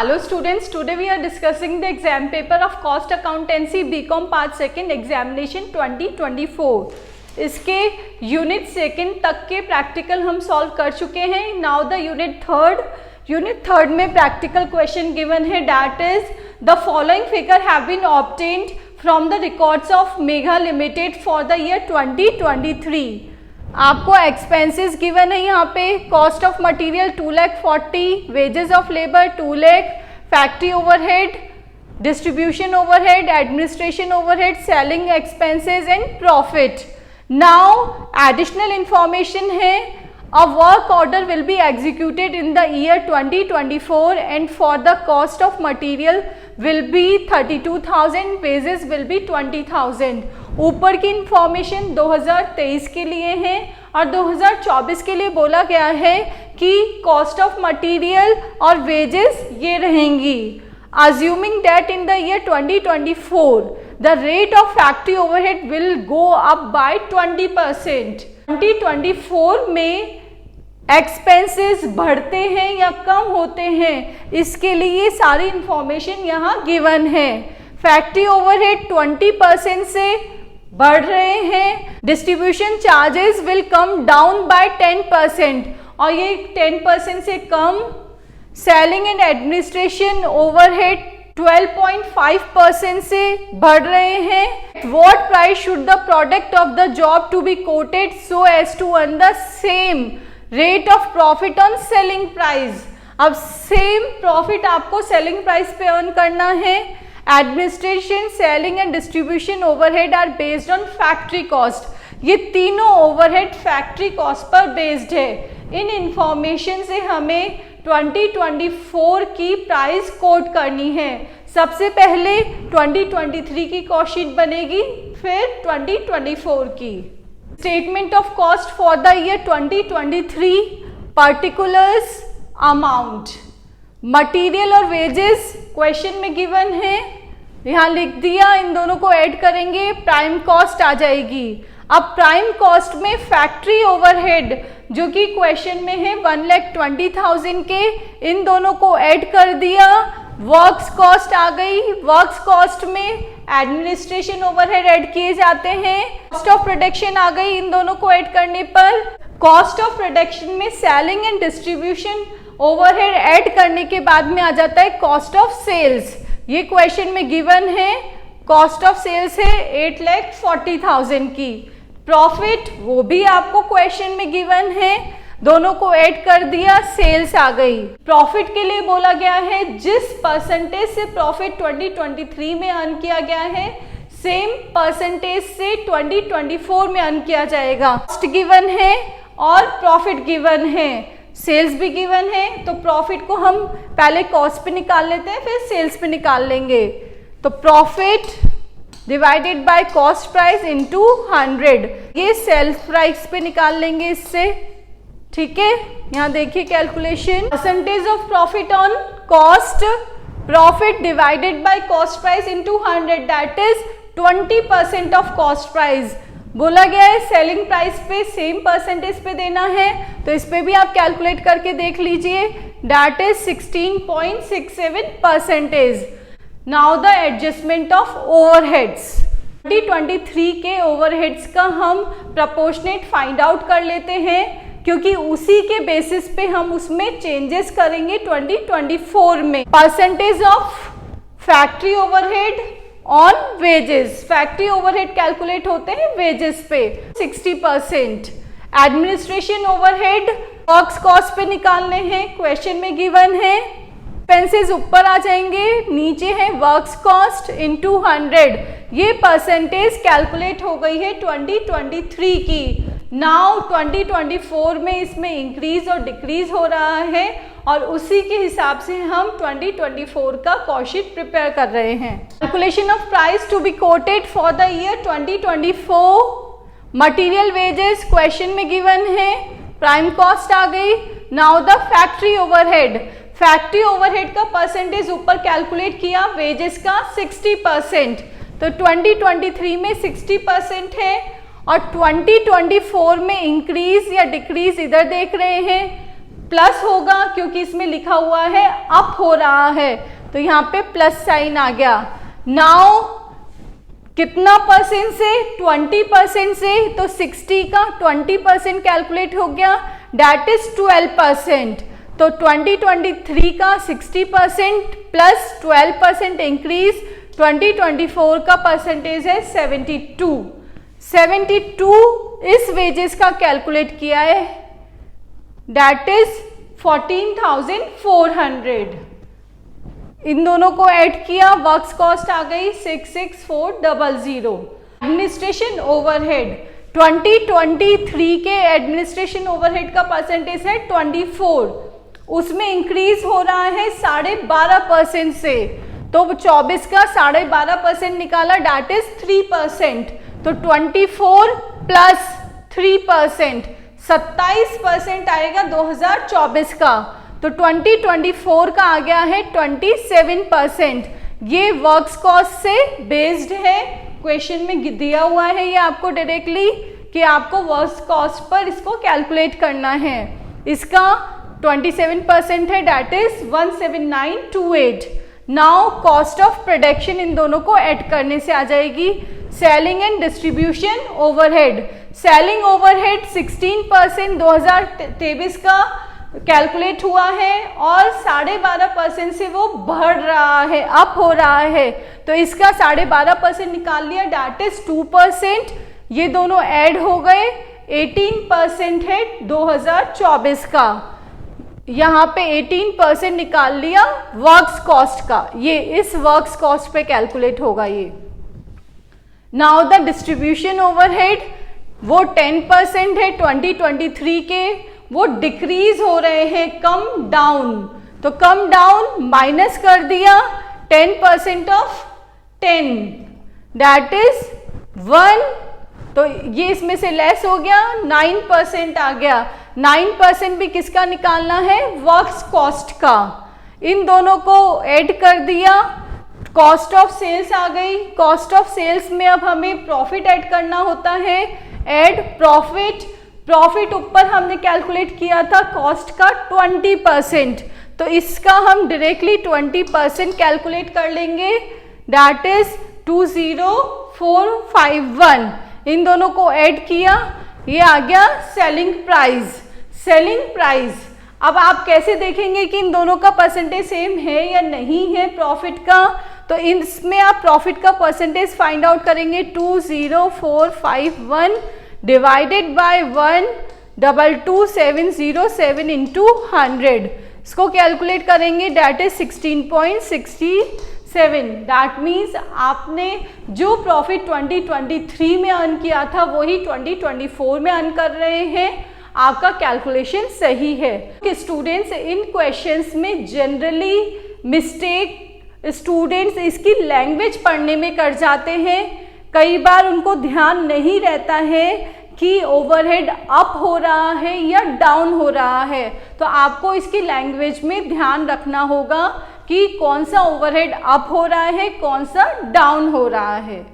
Hello students, today we are discussing the exam paper of Cost Accountancy BCom Part 2nd Examination 2024. इसके unit second तक के practical हम solve कर चुके हैं. नाउ द यूनिट थर्ड में प्रैक्टिकल क्वेश्चन गिवन है, that is the following figure have been obtained from the records of mega limited for the year 2023. आपको एक्सपेंसेस गिवन है यहाँ पे. Cost of material 2,40,000, wages of labour 2,00,000, factory overhead, distribution overhead, administration overhead, selling expenses and profit. Now additional information है, a work order will be executed in the year 2024 and for the cost of material will be 32,000, wages will be 20,000. ऊपर की information 2023 के लिए है और 2024 के लिए बोला गया है कि कॉस्ट ऑफ मटेरियल और वेजेस ये रहेंगी. Assuming that in the year 2024 the rate of factory overhead will go up by 20%. 2024 में एक्सपेंसेस बढ़ते हैं या कम होते हैं, इसके लिए सारी इंफॉर्मेशन यहाँ गिवन है. फैक्ट्री ओवरहेड 20% से बढ़ रहे हैं. Distribution charges will come down by 10% और ये 10% से कम. सेलिंग एंड एडमिनिस्ट्रेशन ओवरहेड 12.5% से बढ़ रहे हैं. What price should the product of the job to be quoted so as to earn the same rate of profit on selling price. अब same profit आपको सेलिंग प्राइस पे earn करना है. Administration, selling and distribution overhead are based on factory cost. ये तीनों overhead factory cost पर based है. इन इंफॉर्मेशन से हमें 2024 की प्राइस कोट करनी है. सबसे पहले 2023 की कॉस्ट शीट बनेगी, फिर 2024 की. Statement of cost for the year 2023, particulars, amount, material और वेजेस क्वेश्चन में गिवन है, यहाँ लिख दिया. इन दोनों को ऐड करेंगे, प्राइम कॉस्ट आ जाएगी. अब प्राइम कॉस्ट में फैक्ट्री ओवरहेड जो कि क्वेश्चन में है 1,20,000 के, इन दोनों को ऐड कर दिया. वर्क्स कॉस्ट आ गई. वर्क्स कॉस्ट में एडमिनिस्ट्रेशन ओवरहेड ऐड किए जाते हैं. कॉस्ट ऑफ प्रोडक्शन आ गई इन दोनों को ऐड करने पर. कॉस्ट ऑफ प्रोडक्शन में selling and distribution overhead add करने के बाद में आ जाता है कॉस्ट ऑफ सेल्स. ये क्वेश्चन में गिवन है. कॉस्ट ऑफ सेल्स है 8,40,000 की. प्रॉफिट वो भी आपको क्वेश्चन में गिवन है, दोनों को ऐड कर दिया, सेल्स आ गई. प्रॉफिट के लिए बोला गया है जिस परसेंटेज से प्रॉफिट 2023 में अर्न किया गया है, सेम परसेंटेज से 2024 में अर्न किया जाएगा. कॉस्ट गिवन है और प्रॉफिट गिवन है. सेल्स भी गिवन है, तो प्रॉफिट को हम पहले कॉस्ट पे निकाल लेते हैं, फिर सेल्स पे निकाल लेंगे. तो profit divided by cost price into 100, ये सेल्स प्राइस पे निकाल लेंगे इससे. ठीक है, यहाँ देखिए calculation. Percentage of profit on cost, profit divided by cost price into 100, that is 20% of cost price. बोला गया है सेलिंग प्राइस पे सेम परसेंटेज पे देना है, तो इस पे भी आप कैलकुलेट करके देख लीजिए, that is 16.67%. Now the adjustment of overheads. 2023 के ओवरहेड्स का हम प्रपोर्शनेट फाइंड आउट कर लेते हैं, क्योंकि उसी के बेसिस पे हम उसमें चेंजेस करेंगे 2024 में. Percentage of factory overhead on wages. Factory overhead calculate होते हैं वेजेस पे 60%. एडमिनिस्ट्रेशन ओवरहेड वर्क्स कॉस्ट पे निकालने हैं, क्वेश्चन में गिवन है. एक्सपेंसेस ऊपर आ जाएंगे, नीचे है वर्क्स कॉस्ट इनटू 100. ये परसेंटेज कैलकुलेट हो गई है 2023 की. नाउ 2024 में इसमें इंक्रीज और डिक्रीज हो रहा है और उसी के हिसाब से हम 2024 का कॉस्ट शीट प्रिपेयर कर रहे हैं. Calculation of price to be quoted for the year 2024. Material wages question में गिवन है, प्राइम कॉस्ट आ गई. Now the factory overhead. Factory overhead का परसेंटेज ऊपर कैलकुलेट किया, वेजेस का 60%, तो 2023 में 60% है और 2024 में इंक्रीज या डिक्रीज इधर देख रहे हैं. प्लस होगा क्योंकि इसमें लिखा हुआ है अप हो रहा है, तो यहाँ पे प्लस साइन आ गया। नाउ कितना परसेंट से? 20% से, तो 60 का 20% कैलकुलेट हो गया, दैट इज 12%। तो 2023 का 60% प्लस 12% इंक्रीज, 2024 का परसेंटेज है 72। 72 इस वेजेस का कैलकुलेट किया है, दैट इज 14,400। इन दोनों को ऐड किया, वर्क्स कॉस्ट आ गई 66400। एडमिनिस्ट्रेशन ओवरहेड 2023 के एडमिनिस्ट्रेशन ओवरहेड का परसेंटेज है 24, उसमें इंक्रीज हो रहा है 12.5% से, तो 24 का 12.5% निकाला, डैट इज 3%। तो 24 प्लस 3% 27% आएगा 2024 का, तो 2024 का आ गया है 27%। ये वर्क्स कॉस्ट से बेस्ड है, क्वेश्चन में दिया हुआ है ये आपको डायरेक्टली कि आपको वर्क्स कॉस्ट पर इसको कैलकुलेट करना है। इसका 27% है, that is 17928। Now cost of production in दोनों को ऐड करने से आ जाएगी। Selling and distribution overhead, selling overhead 16% 2023 का कैलकुलेट हुआ है और 12.5% से वो बढ़ रहा है, अप हो रहा है, तो इसका 12.5% निकाल लिया, डैट इज 2%। ये दोनों ऐड हो गए, 18% है 2024 का, यहाँ पे 18% निकाल लिया वर्क्स कॉस्ट का, ये इस वर्क्स कॉस्ट पे कैलकुलेट होगा ये। नाउ द डिस्ट्रीब्यूशन ओवरहेड वो 10% है 2023 के, वो डिक्रीज हो रहे हैं, कम डाउन, तो कम डाउन माइनस कर दिया 10% ऑफ 10, दैट इज 1, तो ये इसमें से लेस हो गया, 9% आ गया। 9% भी किसका निकालना है? वर्क्स कॉस्ट का। इन दोनों को ऐड कर दिया, कॉस्ट ऑफ सेल्स आ गई। कॉस्ट ऑफ सेल्स में अब हमें प्रॉफिट ऐड करना होता है, ऐड प्रॉफिट। प्रॉफिट ऊपर हमने कैलकुलेट किया था कॉस्ट का 20%, तो इसका हम डायरेक्टली 20% कैलकुलेट कर लेंगे, दैट इज 20451। इन दोनों को ऐड किया, ये आ गया सेलिंग प्राइस। सेलिंग प्राइस अब आप कैसे देखेंगे कि इन दोनों का परसेंटेज सेम है या नहीं है प्रॉफिट का? तो इसमें आप प्रॉफिट का परसेंटेज फाइंड आउट करेंगे, 20451 डिवाइडेड बाय 1222707 इंटू 100, इसको कैलकुलेट करेंगे, दैट इज 16.67। दैट मीन्स आपने जो प्रॉफिट 2023 में अर्न किया था वही 2024 में अर्न कर रहे हैं, आपका कैलकुलेशन सही है। स्टूडेंट्स इन क्वेश्चंस में जनरली मिस्टेक स्टूडेंट्स इसकी लैंग्वेज पढ़ने में कर जाते हैं, कई बार उनको ध्यान नहीं रहता है कि ओवरहेड अप हो रहा है या डाउन हो रहा है, तो आपको इसकी लैंग्वेज में ध्यान रखना होगा कि कौन सा ओवरहेड अप हो रहा है, कौन सा डाउन हो रहा है।